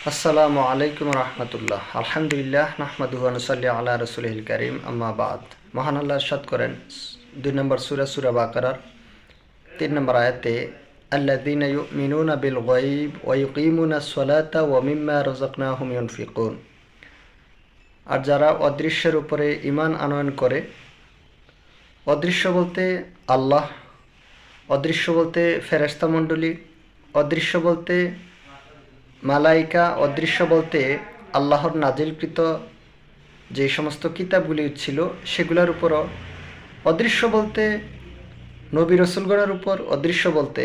আসসালামু আলাইকুম রহমতুল্লাহ। আলহামদুলিল্লাহ নাহমাদুহু ওয়া নুসাল্লি আলা রাসূলিল কারীম, আম্মা বাদ। মহান আল্লাহ ইরশাদ করেন 2 নম্বর সূরা বাকারার 3 নম্বর আয়াতে, আল্লাযীনা ইউমিনুনা বিল গায়ব ওয়া ইউকিমুনাস সালাতা ওয়া মিম্মা রাযাকনাহুম ইউনফিকুন। আর যারা অদৃশ্যের উপরে ঈমান আনয়ন করে, অদৃশ্য বলতে আল্লাহ, অদৃশ্য বলতে ফেরেশতা মণ্ডলী, অদৃশ্য বলতে মালাইকা, অদৃশ্য বলতে আল্লাহর নাজিলকৃত যে সমস্ত কিতাবগুলি ছিল সেগুলোর উপরও, অদৃশ্য বলতে নবী রসুলগণের উপর, অদৃশ্য বলতে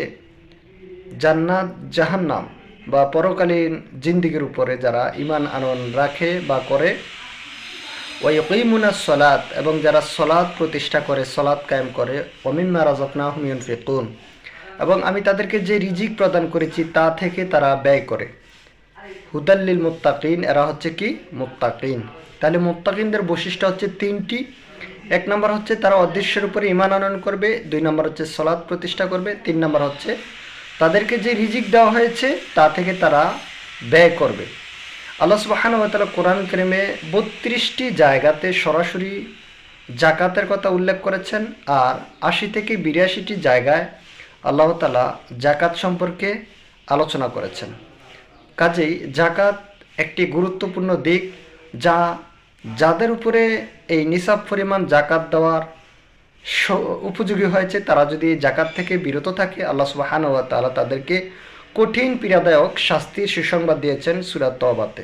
জান্নাত জাহান্নাম বা পরকালীন জিন্দিগির উপরে যারা ঈমান আনয়ন রাখে বা করে, ওয়া ইউকিমুনাস সালাত, এবং যারা সলাৎ প্রতিষ্ঠা করে, সলাৎ কায়েম করে, ওয়া মিম্মা রাযাকনাহুম ইউনফিকুন, এবং আমি তাদেরকে যে রিজিক প্রদান করেছি তা থেকে তারা ব্যয় করে। হুদাল্লিল মুত্তাকিন, এরা হচ্ছে কি? মুত্তাকিন। তাহলে মুত্তাকিনদের বৈশিষ্ট্য হচ্ছে 3টি। 1 নম্বর হচ্ছে তারা অদৃশ্যের উপরে ঈমান আনয়ন করবে, 2 নম্বর হচ্ছে সলাৎ প্রতিষ্ঠা করবে, 3 নম্বর হচ্ছে তাদেরকে যে রিজিক দেওয়া হয়েছে তা থেকে তারা ব্যয় করবে। আল্লাহ সুবহানাহু ওয়া তাআলা কোরআন কারীমে 32টি জায়গাতে সরাসরি জাকাতের কথা উল্লেখ করেছেন, আর 80 থেকে 82টি জায়গায় আল্লাহ তাআলা জাকাত সম্পর্কে আলোচনা করেছেন। কাজেই জাকাত একটি গুরুত্বপূর্ণ দিক, যা যাদের উপরে এই নিসাব পরিমাণ জাকাত দেওয়ার উপযোগী হয়েছে তারা যদি জাকাত থেকে বিরত থাকে, আল্লাহ সুবহানাহু ওয়া তাআলা তাদেরকে কঠিন পীড়াদায়ক শাস্তির সুসংবাদ দিয়েছেন সূরা তওবাতে।